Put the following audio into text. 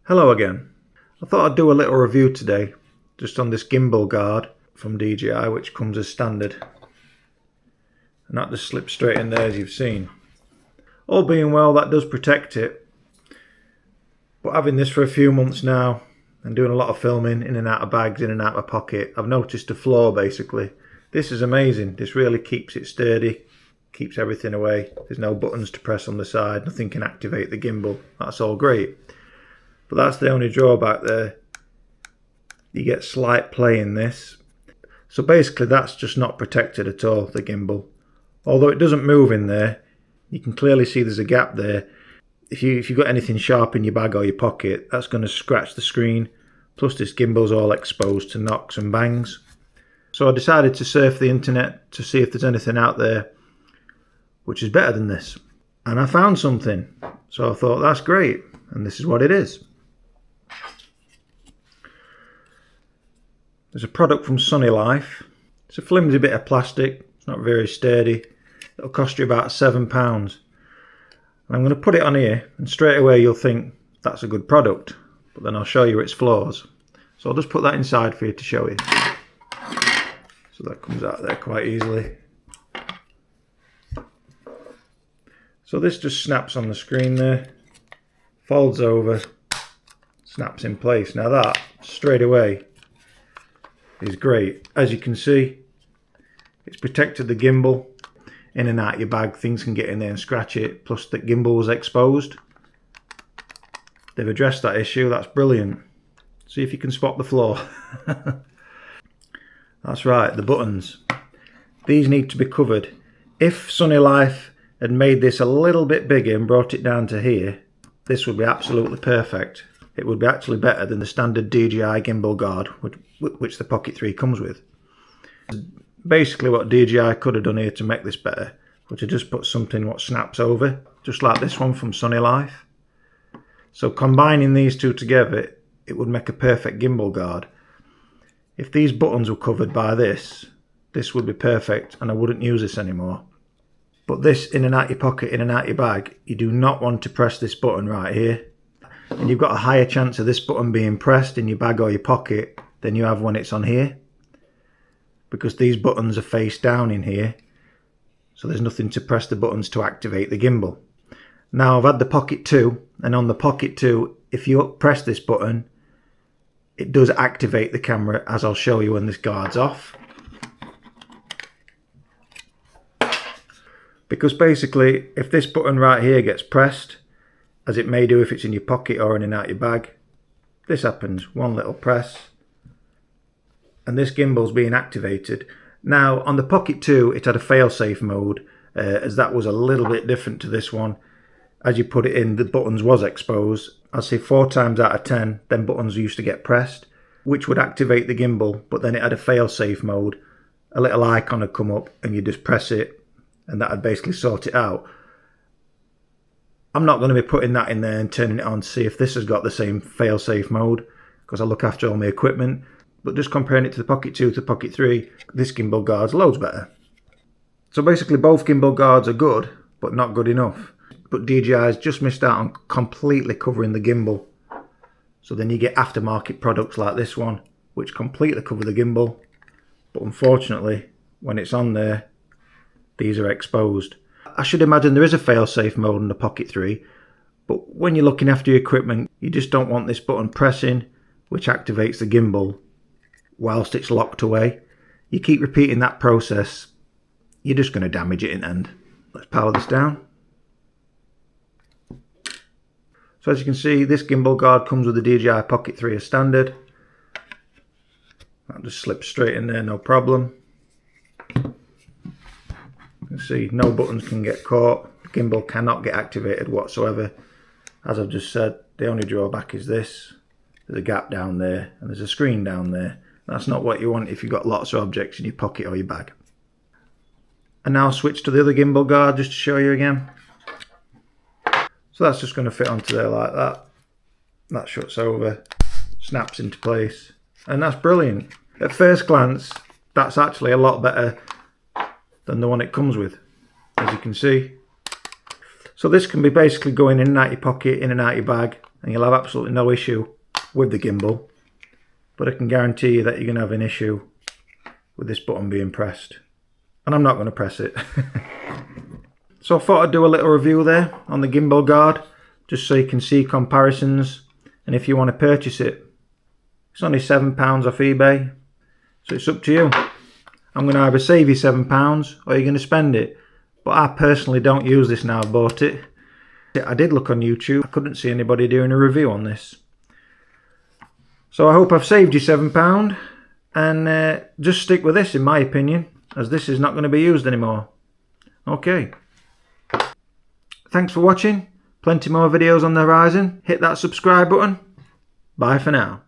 Hello again. I thought I'd do a little review today just on this gimbal guard from DJI, which comes as standard, and that just slips straight in there as you've seen. All being well, that does protect it, but having this for a few months now and doing a lot of filming in and out of bags, in and out of my pocket, I've noticed a flaw basically. This is amazing. This really keeps it sturdy, keeps everything away. There's no buttons to press on the side, nothing can activate the gimbal. That's all great. But that's the only drawback there. You get slight play in this. So basically that's just not protected at all, the gimbal. Although it doesn't move in there, you can clearly see there's a gap there. If you've got anything sharp in your bag or your pocket, that's going to scratch the screen. Plus this gimbal's all exposed to knocks and bangs. So I decided to surf the internet to see if there's anything out there which is better than this. And I found something. So I thought that's great. And this is what it is. There's a product from Sunny Life. It's a flimsy bit of plastic. It's not very sturdy. It'll cost you about £7. And I'm going to put it on here, and straight away you'll think that's a good product. But then I'll show you its flaws. So I'll just put that inside for you to show you. So that comes out there quite easily. So this just snaps on the screen there, folds over, snaps in place. Now that, straight away, is great. As you can see, it's protected the gimbal. In and out your bag, things can get in there and scratch it. Plus the gimbal was exposed. They've addressed that issue. That's brilliant. See if you can spot the flaw. That's right, the buttons. These need to be covered. If Sunny Life had made this a little bit bigger and brought it down to here, this would be absolutely perfect. It would be actually better than the standard DJI gimbal guard, which the Pocket 3 comes with. Basically what DJI could have done here to make this better was to just put something what snaps over, just like this one from Sunny Life. So combining these two together, it would make a perfect gimbal guard. If these buttons were covered by this would be perfect and I wouldn't use this anymore. But this, in and out your pocket, in and out your bag, you do not want to press this button right here. And you've got a higher chance of this button being pressed in your bag or your pocket than you have when it's on here, because these buttons are face down in here, so there's nothing to press the buttons to activate the gimbal. Now I've had the Pocket 2, and on the Pocket 2, if you press this button, it does activate the camera, as I'll show you when this guard's off. Because basically, if this button right here gets pressed, as it may do if it's in your pocket or in and out your bag, this happens, one little press, and this gimbal's being activated. Now on the Pocket 2 it had a fail-safe mode, as that was a little bit different to this one. As you put it in, the buttons was exposed. I'd say 4 times out of 10 them buttons used to get pressed, which would activate the gimbal, but then it had a fail-safe mode. A little icon would come up and you just press it and that would basically sort it out. I'm not going to be putting that in there and turning it on to see if this has got the same fail-safe mode, because I look after all my equipment. But just comparing it to the Pocket 2 to the Pocket 3, this gimbal guard's loads better. So basically both gimbal guards are good, but not good enough. But DJI's just missed out on completely covering the gimbal. So then you get aftermarket products like this one, which completely cover the gimbal. But unfortunately, when it's on there, these are exposed. I should imagine there is a fail-safe mode in the Pocket 3, but when you're looking after your equipment, you just don't want this button pressing, which activates the gimbal whilst it's locked away. You keep repeating that process, you're just going to damage it in the end. Let's power this down. So as you can see, this gimbal guard comes with the DJI Pocket 3 as standard. That just slips straight in there, no problem. You can see no buttons can get caught. The gimbal cannot get activated whatsoever. As I've just said, the only drawback is this. There's a gap down there and there's a screen down there. That's not what you want if you've got lots of objects in your pocket or your bag. And now I'll switch to the other gimbal guard just to show you again. So that's just going to fit onto there like that. That shuts over, snaps into place, and that's brilliant. At first glance, that's actually a lot better than the one it comes with, as you can see. So this can be basically going in and out your pocket, in and out your bag, and you'll have absolutely no issue with the gimbal. But I can guarantee you that you're going to have an issue with this button being pressed. And I'm not going to press it. So I thought I'd do a little review there on the gimbal guard, just so you can see comparisons. And if you want to purchase it, it's only £7 off eBay. So it's up to you. I'm going to either save you £7 or you're going to spend it. But I personally don't use this now I've bought it. I did look on YouTube. I couldn't see anybody doing a review on this. So I hope I've saved you £7. And just stick with this in my opinion, as this is not going to be used anymore. Okay. Thanks for watching. Plenty more videos on the horizon. Hit that subscribe button. Bye for now.